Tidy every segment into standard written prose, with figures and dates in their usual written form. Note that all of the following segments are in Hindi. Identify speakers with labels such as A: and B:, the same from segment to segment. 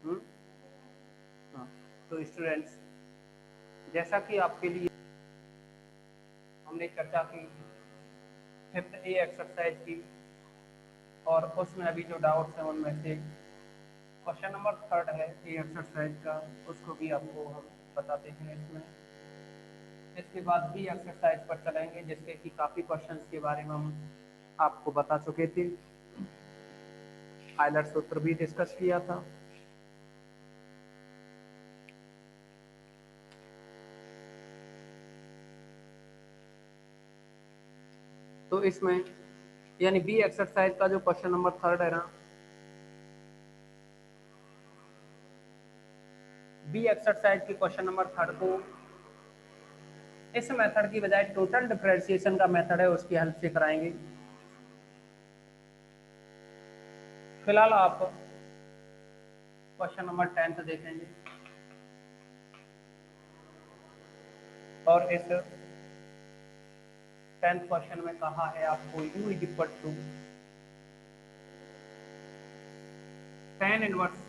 A: हम्म, हाँ। तो स्टूडेंट्स, जैसा कि आपके लिए हमने चर्चा की फिफ्थ ए एक्सरसाइज की, और उसमें अभी जो डाउट्स हैं उनमें से क्वेश्चन नंबर थर्ड है ए एक्सरसाइज का, उसको भी आपको हम बताते हैं इसमें। इसके बाद बी एक्सरसाइज पर चलेंगे, जिसके कि काफ़ी क्वेश्चंस के बारे में हम आपको बता चुके थे। आइलर सूत्र भी डिस्कस किया था। तो इसमें यानी बी एक्सरसाइज का जो क्वेश्चन नंबर थर्ड है ना, बी एक्सरसाइज के क्वेश्चन नंबर थर्ड को इस मेथड की बजाय टोटल डिफरेंशिएशन का मेथड है उसकी हेल्प से कराएंगे। फिलहाल आप क्वेश्चन नंबर 10 देखेंगे, और इस 10th क्वेश्चन में कहा है आपको u is equal to tan inverse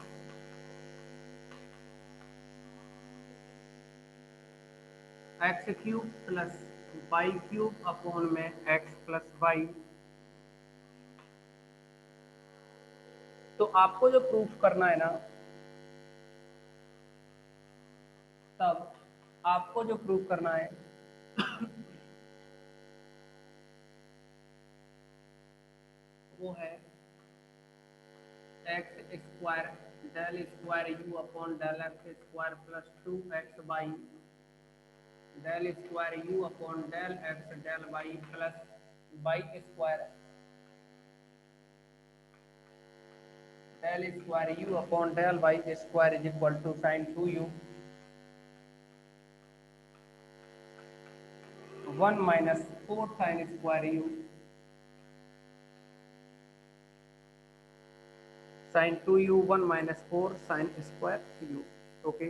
A: x cube plus y cube upon में एक्स प्लस वाई। तो आपको जो प्रूफ करना है ना, तब आपको जो प्रूफ करना है वो है x square del square u upon del x square plus 2x y del square u upon del x del y plus y square del square u upon del y square is equal to sine 2u 1 minus 4 sine square u sine 2u 1 minus 4 sine square u. Okay,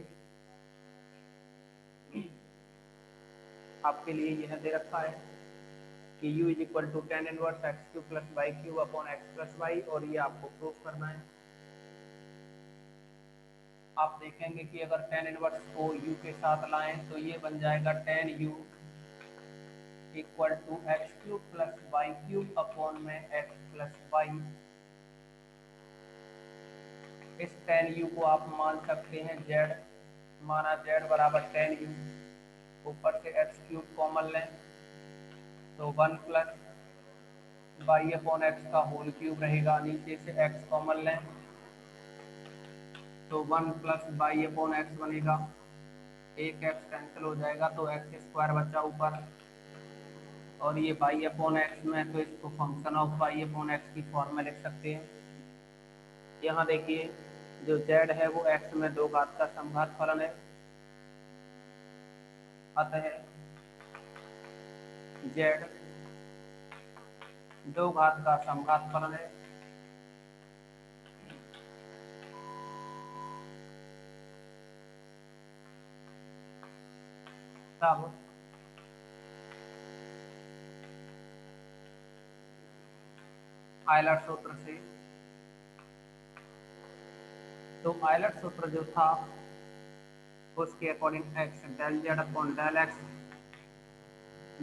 A: आपके लिए यह दे रखा है कि u is equal to tan inverse x cube plus y cube upon x plus y, और ये आपको प्रूफ करना है। आप देखेंगे कि अगर टेन इनवर्स को u के साथ लाएं तो ये बन जाएगा tan u equal to x cube plus y cube upon में एक्स प्लस वाई। इस टेन यू को आप मान सकते हैं जेड, माना जेड बराबर टेन यू, ऊपर से एक्स क्यूब कॉमन लें तो 1 प्लस वाई अपॉन एक्स का होल क्यूब रहेगा, नीचे से एक्स कॉमन लें तो 1 प्लस वाई अपॉन एक्स बनेगा, एक एक्स कैंसिल हो जाएगा तो एक्स स्क्वायर बचा ऊपर, और ये वाई अपॉन एक्स में तो इसको function of y upon x की फॉर्म में लिख सकते हैं। यहाँ देखिए जो जेड है वो एक्स में दो घात का समघात फलन है, अतः जेड दो घात का समघात फलन है। तब आयलर सूत्र से, तो आयलर सूत्र जो था उसके according x del z upon del x,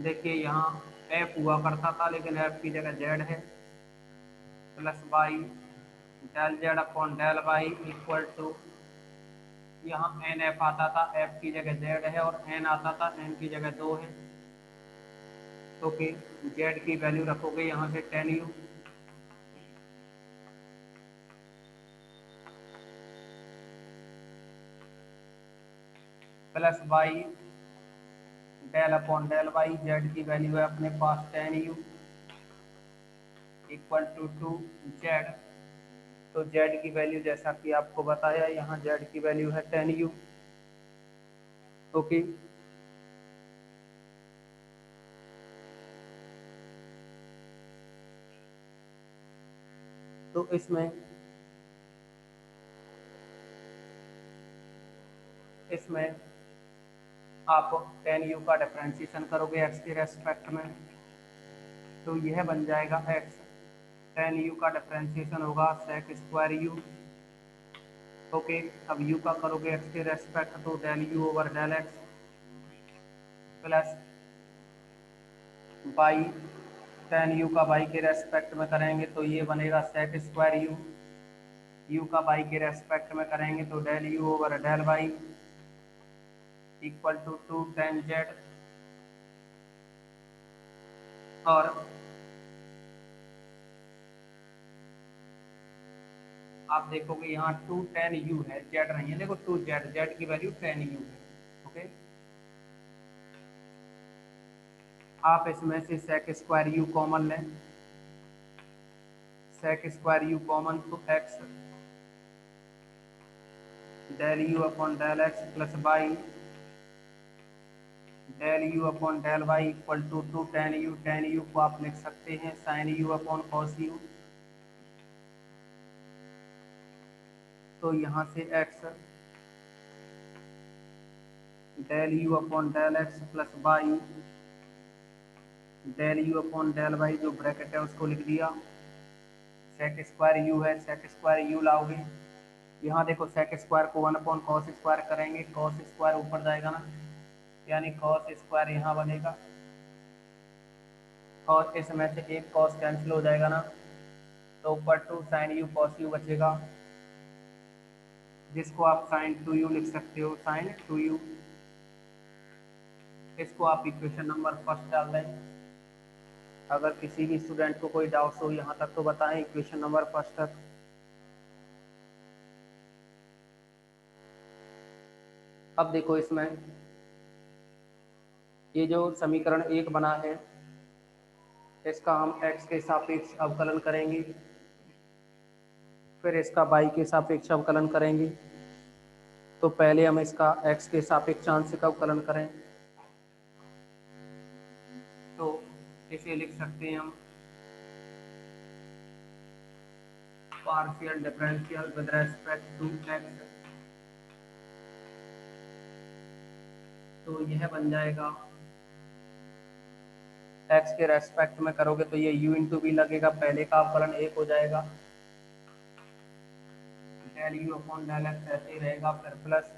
A: देखिए यहाँ एफ हुआ करता था लेकिन एफ की जगह जेड है, plus y del z upon del y equal to, यहाँ एन एफ आता था, एफ की जगह जेड है, और एन आता था, एन की जगह 2 है। ओके, जेड की वैल्यू रखोगे यहाँ से ten u plus y del upon del y, z की वैल्यू है अपने पास ten u equal to two z. तो जेड की वैल्यू जैसा कि आपको बताया, यहाँ जेड की वैल्यू है टेन यू। ओके, तो इसमें इसमें आप टेन यू का डिफरेंशिएशन करोगे एक्स के रेस्पेक्ट में, तो यह बन जाएगा एक्स टेन यू का डिफरेंशिएशन होगा सेक स्क्वायर यू ओके, अब यू का करोगे एक्स के रेस्पेक्ट तो del u over del x plus y tan u का बाई के रेस्पेक्ट में करेंगे तो ये बनेगा सेक स्क्वायर यू। यू का बाई के रेस्पेक्ट में करेंगे तो del u over del y equal to two tan z. और आप देखोगे यहाँ टू टेन यू है, जेड नहीं है, देखो टू जेड, जेड की वैल्यू टेन यू है। ओके, आप इसमें से सेक स्क्वायर यू कॉमन लें, सेक स्क्वायर यू कॉमन तो x del u upon del x plus y del u upon del y equal to two tan u को आप लिख सकते हैं sine u upon cos u. तो यहाँ से x del u upon del x plus y del u upon del y, जो ब्रैकेट है उसको लिख दिया। सेक स्क्वायर यू है, सेक स्क्वायर यू लाओगे, यहाँ देखो सेक स्क्वायर को वन अपॉन कॉस स्क्वायर करेंगे, कॉस स्क्वायर ऊपर जाएगा ना, यानी कॉस स्क्वायर यहाँ बनेगा और इसमें से एक कॉस कैंसिल हो जाएगा ना, तो ऊपर two sine u cos u बचेगा, जिसको आप साइन टू यू लिख सकते हो, साइन टू यू। इसको आप इक्वेशन नंबर फर्स्ट डाल दें। अगर किसी भी स्टूडेंट को कोई डाउट हो यहाँ तक तो बताएं इक्वेशन नंबर फर्स्ट तक। अब देखो इसमें ये जो समीकरण एक बना है इसका हम x के सापेक्ष अवकलन करेंगे, फिर इसका y के सापेक्ष अवकलन करेंगे। तो पहले हम इसका x के सापेक्ष आंशिक अवकलन करें तो इसे लिख सकते हैं हम partial differential with respect to x। तो यह बन जाएगा x के रेस्पेक्ट में करोगे तो ये u इंटू भी लगेगा, पहले का अवकलन एक हो जाएगा, del u upon del x ऐसे ही रहेगा, फिर प्लस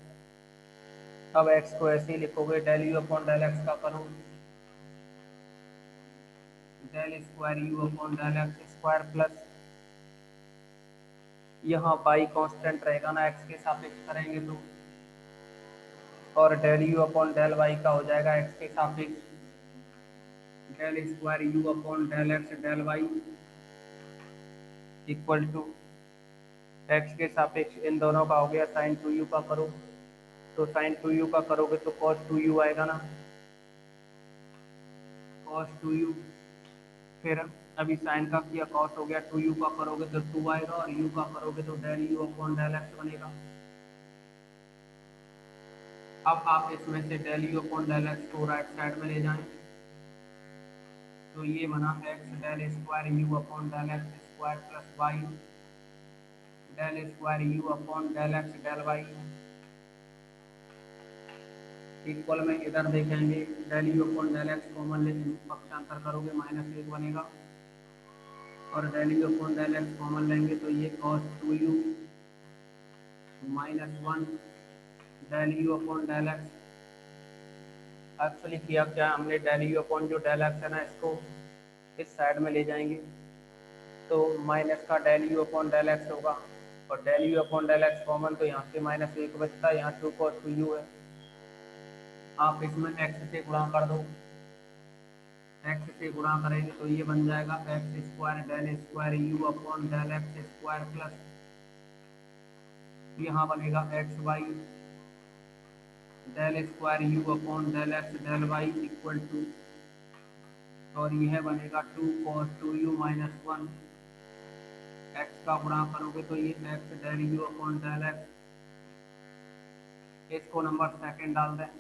A: अब x को ऐसे ही लिखोगे del u upon del x का करो del square u upon del x square plus यहाँ y कांस्टेंट रहेगा ना x के सापेक्ष करेंगे तो, और del u upon del y का हो जाएगा x के सापेक्ष del square u upon del x del y equal to x के सापेक्ष इन दोनों का हो गया साइन टू यू का करो, तो साइन टू यू का करोगे तो कॉस टू यू आएगा ना, कॉस टू यू, फिर अभी साइन का किया कॉस हो गया, टू यू का करोगे तो टू आएगा और यू का करोगे तो del u upon del x बनेगा। अब आप इसमें से del u upon del x को राइट साइड में ले जाएं तो ये बना x del square u upon del x square plus y del square u upon del x del y equal में इधर देखेंगे del u upon del x common लेंगे, पक्षांतर करोगे माइनस एक बनेगा और del u upon del x common लेंगे तो ये cos two u minus one del u upon del x. Actually किया क्या हमने डेल यू अपॉन जो डेल एक्स है ना इसको इस साइड में ले जाएंगे तो माइनस का del u upon del x होगा और del u upon del x common तो यहाँ से माइनस एक बचता है, यहाँ टू कॉस टू यू है, आप इसमें एक्स से गुणा कर दो, एक्स से गुणा करेंगे तो ये बन जाएगा x square del square u upon del x square plus यहाँ बनेगा x y del square u upon del x del y equal to, और यह बनेगा two cos two u minus one, x का गुणा करोगे तो ये x del u upon del x, इसको नंबर सेकंड डाल दें।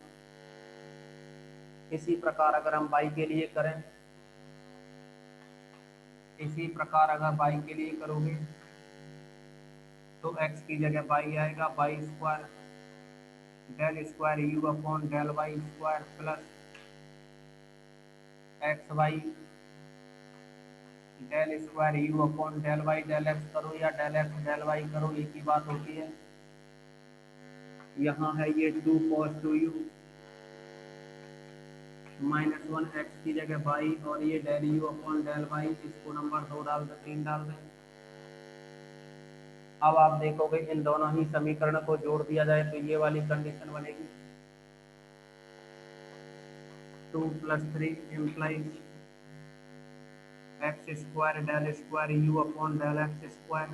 A: इसी प्रकार अगर हम y के लिए करें, इसी प्रकार अगर y के लिए करोगे तो x की जगह y आएगा y square del square u upon del y square plus x y del square u upon del y del x करो या डेल एक्स डेल वाई करो एक ही बात होती है, यहाँ है ये 2 cos 2u -1 एक्स की जगह वाई, और ये del u upon del y, इसको नंबर 2 डाल दें, 3 डाल दें। अब आप देखोगे इन दोनों ही समीकरण को जोड़ दिया जाए तो ये वाली कंडीशन बनेगी, 2 + 3 implies x square del square u upon del x square.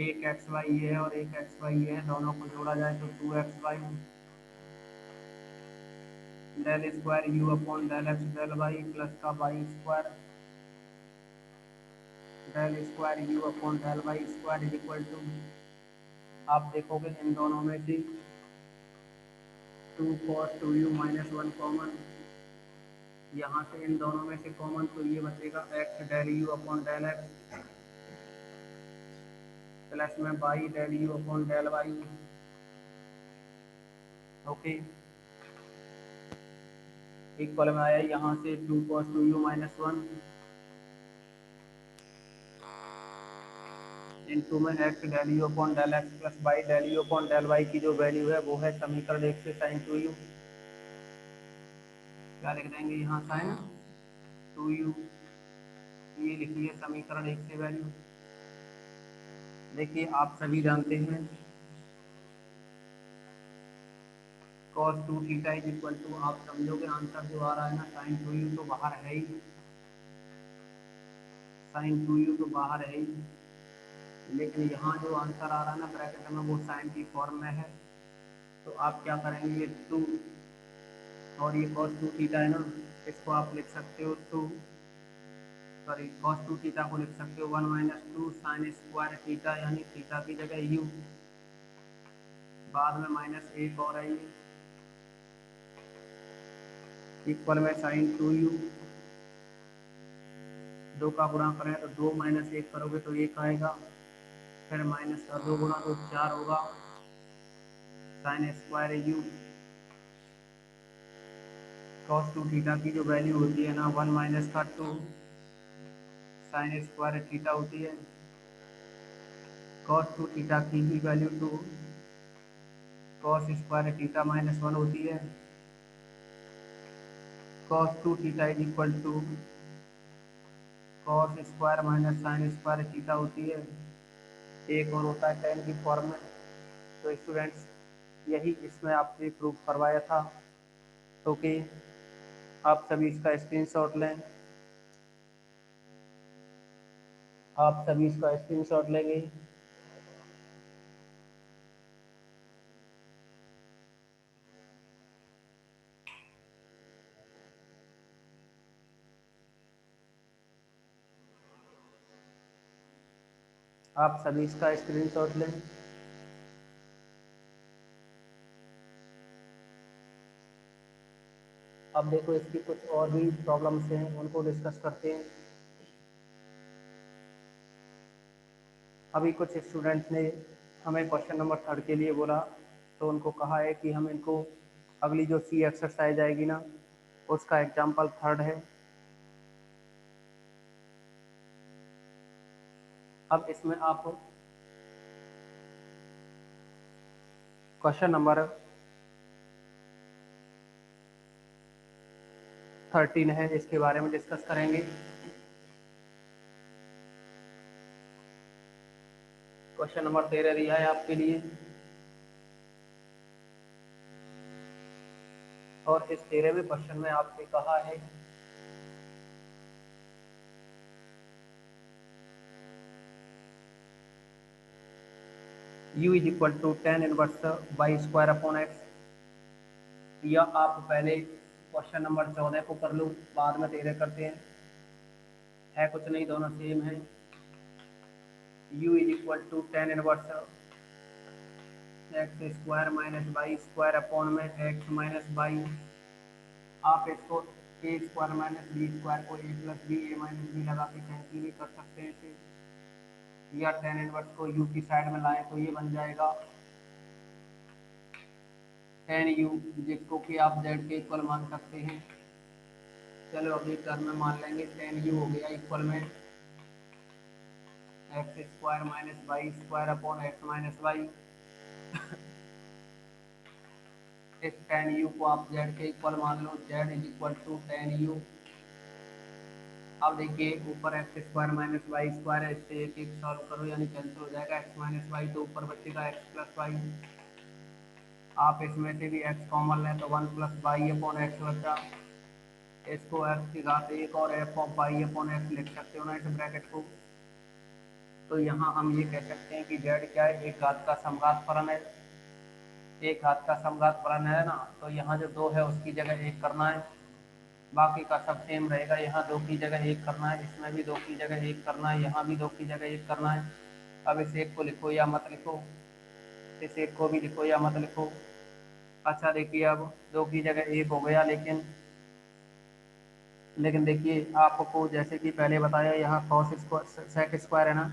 A: एक एक्स वाई ये है और एक एक्स वाई ये है, दोनों को जोड़ा जाए तो 2x y del square u upon del x del y plus का y square del square u upon del y square is equal to, आप देखोगे इन दोनों में से 2 cos 2u -1 कॉमन, यहाँ से इन दोनों में से कॉमन तो ये बचेगा x del u upon del x plus में y del u upon del y. Okay, equal में आया यहाँ से 2 cos 2u -1 इंटू में x del u upon del x plus y del u upon del y की जो वैल्यू है वो है समीकरण 1 से साइन 2u। क्या लिख देंगे यहाँ साइन 2u, ये लिखिए समीकरण 1 से वैल्यू। देखिए आप सभी जानते हैं cos 2 theta is equal to, आप समझोगे आंसर जो आ रहा है ना साइन 2u तो बाहर है ही, साइन 2u तो बाहर है ही, लेकिन यहाँ जो आंसर आ रहा है ना ब्रैकेट में वो साइन की फॉर्म में है। तो आप क्या करेंगे, ये 2 और ये cos 2 थीटा है ना, इसको आप लिख सकते हो 2, सॉरी cos 2 थीटा को लिख सकते हो 1 - 2 साइन स्क्वायर थीटा, यानी थीटा की जगह u, बाद में माइनस एक और है ये, इक्वल में साइन 2u, 2 का गुणा करें तो 2 - 1 करोगे तो 1 आएगा, फिर माइनस का 2 गुणा तो 4 होगा, sign square you cos 2 theta की जो वैल्यू होती है ना 1 - का 2 साइन स्क्वायर थीटा होती है, cos 2 थीटा की भी वैल्यू 2 cos स्क्वायर थीटा -1 होती है, cos 2 theta is equal to cos square minus sine square theta होती है, एक और होता है tan की फॉर्म में। तो स्टूडेंट्स यही इसमें आपने प्रूफ करवाया था, तो कि आप सभी इसका स्क्रीनशॉट लें, आप सभी इसका स्क्रीनशॉट लेंगे। आप सभी इसका स्क्रीनशॉट लें। अब देखो इसकी कुछ और भी प्रॉब्लम्स हैं, उनको डिस्कस करते हैं। अभी कुछ स्टूडेंट्स ने हमें क्वेश्चन नंबर 3 के लिए बोला, तो उनको कहा है कि हम इनको अगली जो सी एक्सरसाइज आएगी ना उसका एग्जाम्पल 3 है। अब इसमें आप क्वेश्चन नंबर 13 है, इसके बारे में डिस्कस करेंगे। क्वेश्चन नंबर 13 दिया है आपके लिए, और इस 13वें क्वेश्चन में आपसे कहा है u is equal to tan inverse y square upon x, या आप पहले क्वेश्चन नंबर 14 को कर लो, बाद में 13 करते हैं, है कुछ नहीं, दोनों सेम है। u is equal to tan inverse x square minus y square upon में एक्स माइनस वाई, आप इसको a square minus b square को a plus b a minus b लगा के कैंसिल भी कर सकते हैं इसे, या tan इनवर्स को u की साइड में लाएं तो ये बन जाएगा tan u, जिसको कि आप z के इक्वल मान सकते हैं। चलो अगली टर्म में मान लेंगे tan u हो गया इक्वल में x square minus y square upon x minus y, इस टेन यू को आप जेड के इक्वल मान लो, z is equal to tan u. अब देखिए ऊपर x square minus y square है, इससे एक एक सॉल्व करो यानी कैंसिल हो जाएगा, एक्स माइनस वाई तो ऊपर बचेगा एक्स प्लस वाई। आप इसमें से भी एक्स कॉमन लें तो one plus y upon x बचा। इसको एक्स की घात एक और f of y upon x लिख सकते हो ना इस ब्रैकेट को। तो यहाँ हम ये कह सकते हैं कि जेड क्या है, एक घात का समघात फलन है। एक घात का समघात फलन है ना, तो यहाँ जो दो है उसकी जगह एक करना है, बाकी का सब सेम रहेगा। यहाँ दो की जगह एक करना है, इसमें भी दो की जगह एक करना है, यहाँ भी दो की जगह एक करना है। अब इस एक को लिखो या मत लिखो, इस एक को भी लिखो या मत लिखो। अच्छा देखिए अब दो की जगह एक हो गया, लेकिन देखिए आपको जैसे कि पहले बताया यहाँ कॉस स्क्वायर सेक स्क्वायर है ना,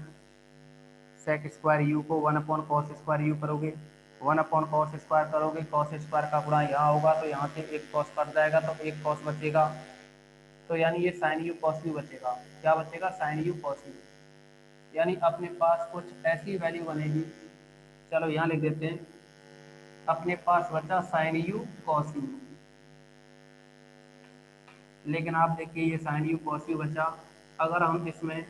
A: सेक स्क्वायर यू को one upon cos square you करोगे, वन अपॉन कॉस स्क्वायर करोगे, कॉस स्क्वायर का गुणा यहाँ होगा तो यहाँ से एक कॉस कट जाएगा तो एक कॉस बचेगा। तो यानी ये साइन यू कॉस यू बचेगा। क्या बचेगा? Sine u cos u. यानी अपने पास कुछ ऐसी वैल्यू बनेगी, चलो यहाँ लिख देते हैं, अपने पास बचा साइन यू कॉस यू। लेकिन आप देखिए ये साइन यू कॉस यू बचा, अगर हम इसमें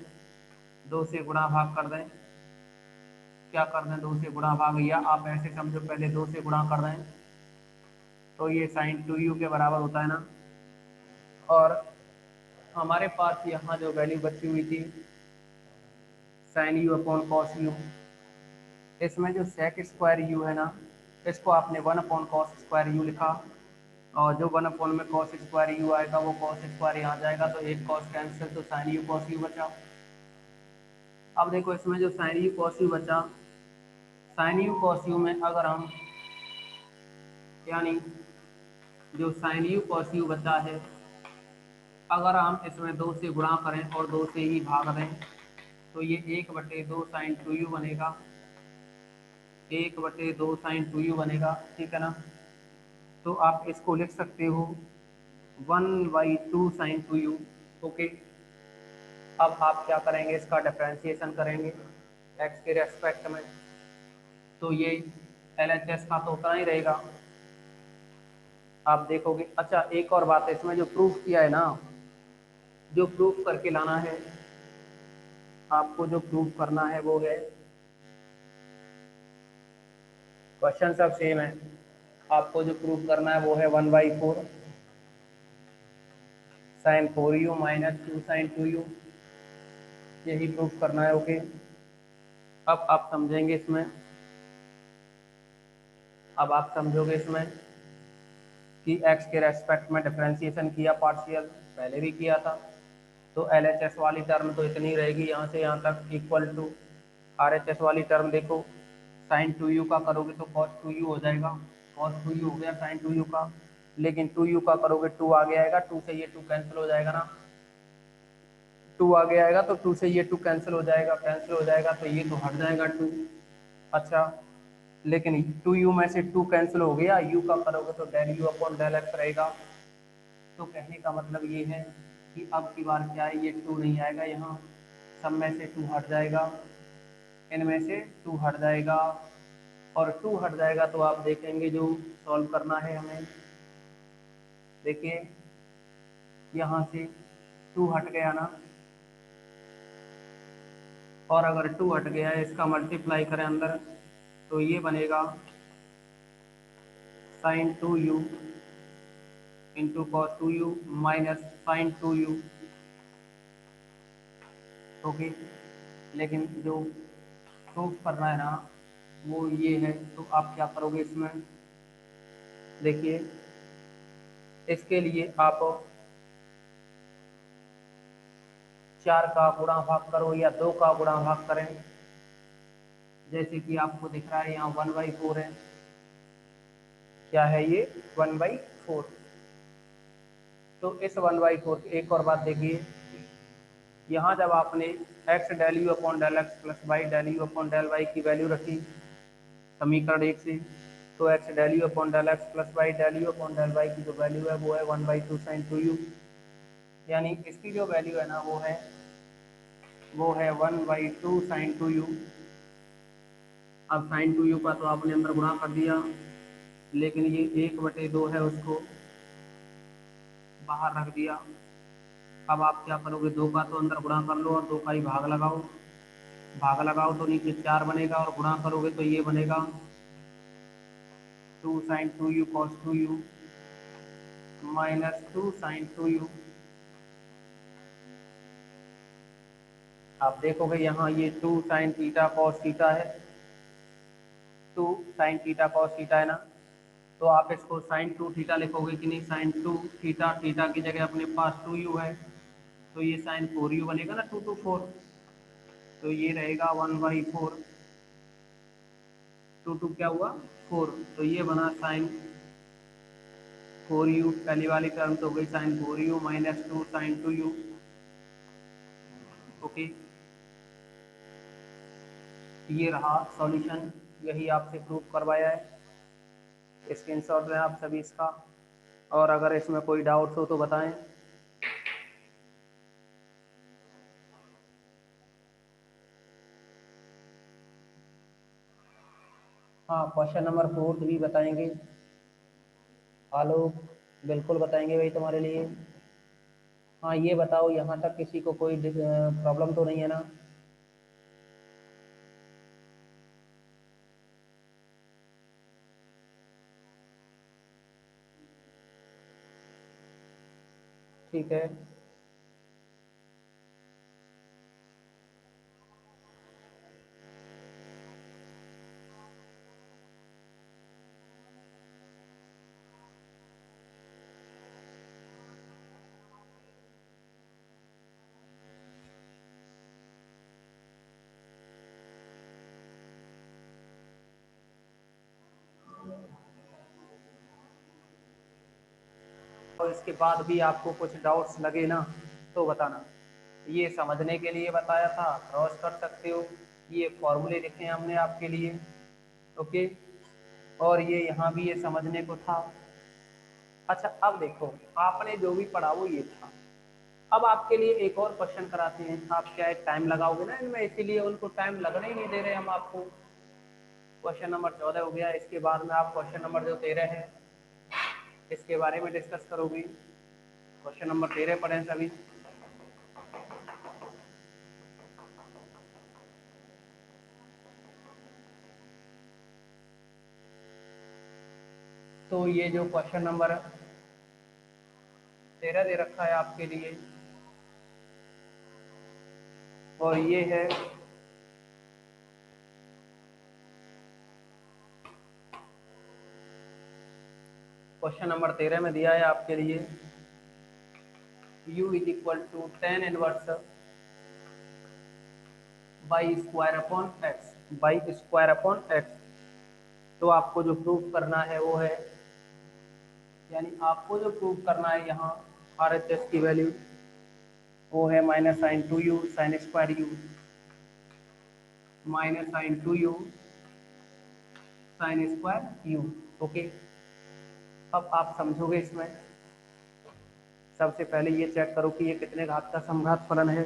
A: दो से गुणा भाग कर दें, क्या कर दें, दो से गुणा भाग, या आप ऐसे समझो पहले दो से गुणा कर दें तो ये साइन टू यू के बराबर होता है ना। और हमारे पास यहाँ जो वैल्यू बची हुई थी sine u upon cos u, इसमें जो सेक स्क्वायर यू है ना, इसको आपने one upon cos square u लिखा, और जो वन अपॉन में कॉस स्क्वायर यू आएगा वो कॉस स्क्वायर यहाँ जाएगा तो एक कॉस कैंसिल, तो साइन यू कॉस यू बचा। अब देखो इसमें जो साइन यू कॉस यू बचा, साइन यू कॉस यू में अगर हम यानी जो साइन यू कॉस यू बचा है, अगर हम इसमें दो से गुणा करें और दो से ही भाग दें तो ये एक बटे दो साइन टू यू बनेगा, एक बटे दो साइन टू यू बनेगा, ठीक है ना। तो आप इसको लिख सकते हो one by two sine two you. Okay, अब आप क्या करेंगे, इसका डिफरेंशिएशन करेंगे एक्स के रेस्पेक्ट में, तो ये एल एच एस का तो उतना ही रहेगा। आप देखोगे, अच्छा एक और बात है, इसमें जो प्रूफ किया है ना, जो प्रूफ करके लाना है आपको, जो प्रूफ करना है वो है, क्वेश्चन सब सेम है, आपको जो प्रूफ करना है वो है one by four sine four you minus two sine two you, यही प्रूफ करना है। ओके, अब आप समझेंगे इसमें, अब आप समझोगे इसमें कि x के रेस्पेक्ट में डिफरेंशिएशन किया पार्शियल, पहले भी किया था, तो एल एच एस वाली टर्म तो इतनी रहेगी यहाँ से यहाँ तक, equal to R H S वाली टर्म देखो, साइन टू यू का करोगे तो कॉस टू यू हो जाएगा, कॉस टू यू हो गया साइन टू यू का, लेकिन टू यू का करोगे टू आगे आएगा, टू से ये टू कैंसिल हो जाएगा ना, टू आगे आएगा तो टू से ये टू कैंसिल हो जाएगा, कैंसिल हो जाएगा तो ये तो हट जाएगा टू। अच्छा, लेकिन टू यू में से टू कैंसिल हो गया, यू का करोगे तो del u upon del x रहेगा। तो कहने का मतलब ये है कि अब की बार क्या है, ये टू नहीं आएगा यहाँ, सब में से टू हट जाएगा, इनमें से टू हट जाएगा, और टू हट जाएगा तो आप देखेंगे जो सॉल्व करना है हमें, देखिए यहाँ से टू हट गया ना, और अगर टू हट गया है इसका मल्टीप्लाई करें अंदर तो ये बनेगा sign two you into cos two u minus sign two you. Okay, लेकिन जो प्रूफ करना है ना वो ये है, तो आप क्या करोगे इसमें, देखिए इसके लिए आप चार का गुणा भाग करो या दो का गुणा भाग करें, जैसे कि आपको दिख रहा है यहाँ वन बाई फोर है, क्या है ये, वन बाई फोर। तो इस वन बाई फोर, एक और बात देखिए, यहाँ जब आपने x del u upon del x plus y del u upon del y की वैल्यू रखी समीकरण एक से, तो x del u upon del x plus y del u upon del y की जो वैल्यू है वो है one by two sine two u, यानी इसकी जो वैल्यू है ना वो है one by two sine two u. अब साइन टू यू का तो आपने अंदर गुणा कर दिया, लेकिन ये 1/2 है, उसको बाहर रख दिया। अब आप क्या करोगे, 2 का तो अंदर गुणा कर लो और 2 का ही भाग लगाओ। भाग लगाओ तो नीचे 4 बनेगा और गुणा करोगे तो ये बनेगा 2 sin 2u cos 2u minus 2 sin 2u। आप देखोगे यहाँ ये 2 sin थीटा cos थीटा है, 2 sin थीटा cos थीटा है ना, तो आप इसको sin 2 थीटा लिखोगे कि नहीं, sin 2 थीटा, थीटा की जगह अपने पास 2u है, तो ये sin 4u बनेगा ना, 2 to 4, तो ये रहेगा 1/4, 2 2 क्या हुआ 4, तो ये बना sin 4u, पहली वाली टर्म तो हो गई sin 4u minus 2 sin 2u। Okay, ये रहा सॉल्यूशन, यही आपसे प्रूफ करवाया है। स्क्रीनशॉट लें आप सभी इसका, और अगर इसमें कोई डाउट्स हो तो बताएं। हाँ, क्वेश्चन नंबर 4 भी बताएंगे आलोक, बिल्कुल बताएंगे भाई तुम्हारे लिए। हाँ, ये बताओ यहाँ तक किसी को कोई प्रॉब्लम तो नहीं है ना? ठीक है, और इसके बाद भी आपको कुछ डाउट्स लगे ना तो बताना। ये समझने के लिए बताया था, क्रॉस कर सकते हो, ये फॉर्मूले लिखे हैं हमने आपके लिए। ओके, और ये यहाँ भी ये समझने को था। अच्छा, अब देखो, आपने जो भी पढ़ा वो ये था। अब आपके लिए एक और क्वेश्चन कराते हैं, आप क्या है टाइम लगाओगे ना इनमें, इसीलिए उनको टाइम लगने ही नहीं दे रहे हम आपको। क्वेश्चन नंबर 14 हो गया, इसके बाद में आप क्वेश्चन नंबर जो 13 है इसके बारे में डिस्कस करोगे। क्वेश्चन नंबर 13 पढ़ें सभी। तो ये जो क्वेश्चन नंबर 13 दे रखा है आपके लिए, और ये है क्वेश्चन नंबर 13 में दिया है आपके लिए u is equal to tan inverse y square upon x, y square upon x. तो आपको जो प्रूफ करना है वो है, यानी आपको जो प्रूफ करना है यहाँ आर एच एस की वैल्यू, वो है minus sine 2u sine square u, minus sine 2u sine square u. Okay, अब आप समझोगे इसमें। सबसे पहले ये चेक करो कि ये कितने घात का समघात फलन है।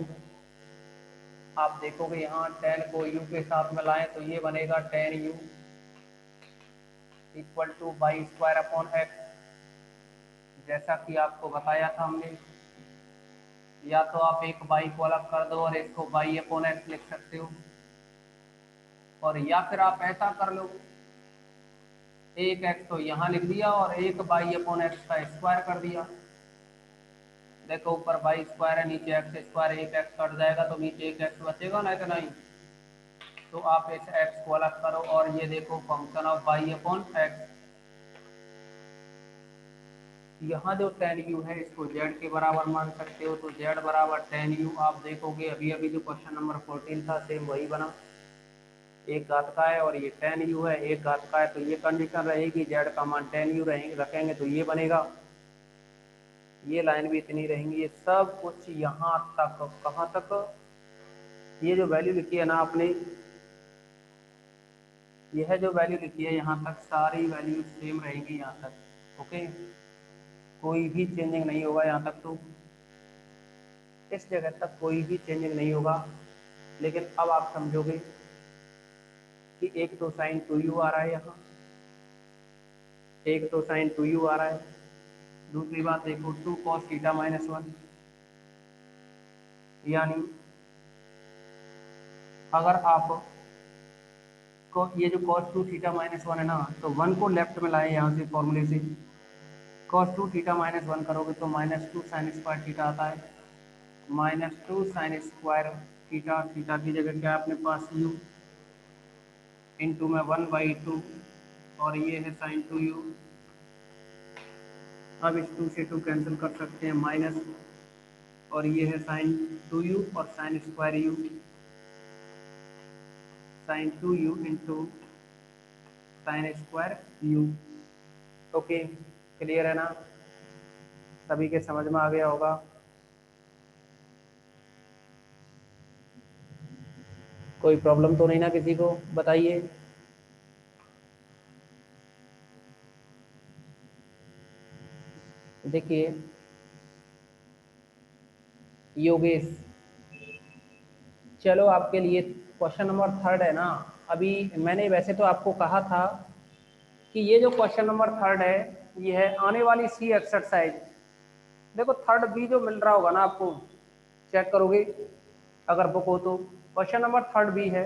A: आप देखोगे यहाँ टेन को u के साथ में लाएं तो ये बनेगा ten u equal two by square upon x, जैसा कि आपको बताया था हमने। या तो आप एक बाई को अलग कर दो और इसको बाई अपॉन एक्स लिख सकते हो, और या फिर आप ऐसा कर लो, एक एक्स तो यहाँ लिख दिया और एक बाई अपॉन एक्स का स्क्वायर कर दिया। देखो ऊपर बाई स्क्वायर है, नीचे एक्स स्क्वायर, एक एक्स कट जाएगा तो नीचे एक एक्स बचेगा ना, इतना ही। तो आप इस एक्स को अलग करो और ये देखो function of by upon x, यहाँ जो टेन यू है इसको जेड के बराबर मान सकते हो, तो जेड बराबर टेन यू। आप देखोगे अभी अभी जो क्वेश्चन नंबर 14 था सेम वही बना, एक घात का है और ये टेन यू है, एक घात का है, तो ये कंडीशन रहेगी जेड का मान टेन यू रहेंगे रखेंगे तो ये बनेगा, ये लाइन भी इतनी रहेंगी। ये सब कुछ यहाँ तक, कहाँ तक, ये जो वैल्यू लिखी है ना आपने, यह जो वैल्यू लिखी है यहाँ तक सारी वैल्यू सेम रहेंगी यहाँ तक। ओके, कोई भी चेंजिंग नहीं होगा यहाँ तक, तो इस जगह तक कोई भी चेंजिंग नहीं होगा। लेकिन अब आप समझोगे कि एक तो साइन 2u आ रहा है यहाँ, एक तो साइन 2u आ रहा है, दूसरी बात देखो 2 cos थीटा माइनस 1, यानी अगर आप को ये जो cos 2 थीटा माइनस 1 है ना, तो 1 को लेफ्ट में लाए यहाँ से फॉर्मूले से, cos 2 थीटा माइनस 1 करोगे तो माइनस 2 साइन स्क्वायर थीटा आता है, minus 2 sign square theta, theta की जगह क्या है अपने पास u, इंटू में 1/2, और ये है साइन 2u। अब इस 2 से 2 कैंसिल कर सकते हैं, माइनस, और ये है साइन 2u और sine square u, sine 2u into sine square u। Okay, clear है ना, सभी के समझ में आ गया होगा। कोई प्रॉब्लम तो नहीं ना किसी को, बताइए। देखिए योगेश, चलो आपके लिए क्वेश्चन नंबर 3 है ना, अभी मैंने वैसे तो आपको कहा था कि ये जो क्वेश्चन नंबर 3 है ये है आने वाली सी एक्सरसाइज। देखो 3 बी जो मिल रहा होगा ना आपको, चेक करोगे अगर बुक हो तो, क्वेश्चन नंबर 3 बी है,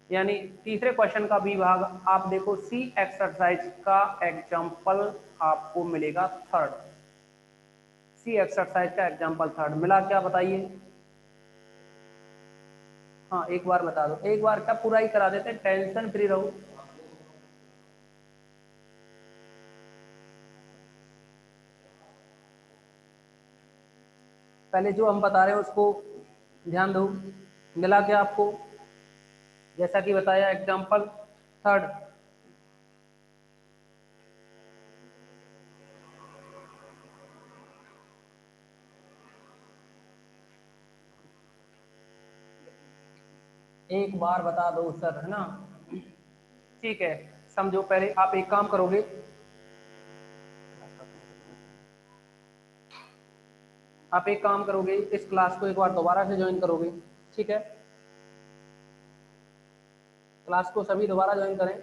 A: यानी तीसरे क्वेश्चन का बी भाग। आप देखो सी एक्सरसाइज का एग्जाम्पल आपको मिलेगा 3, सी एक्सरसाइज का एग्जाम्पल 3 मिला क्या, बताइए। हाँ एक बार बता दो, एक बार क्या पूरा ही करा देते हैं, टेंशन फ्री रहो। पहले जो हम बता रहे हैं उसको ध्यान दो, मिला क्या आपको, जैसा कि बताया एग्जाम्पल 3। एक बार बता दो सर, है ना, ठीक है। समझो पहले आप एक काम करोगे, आप एक काम करोगे, इस क्लास को एक बार दोबारा से ज्वाइन करोगे, ठीक है, क्लास को सभी दोबारा ज्वाइन करें।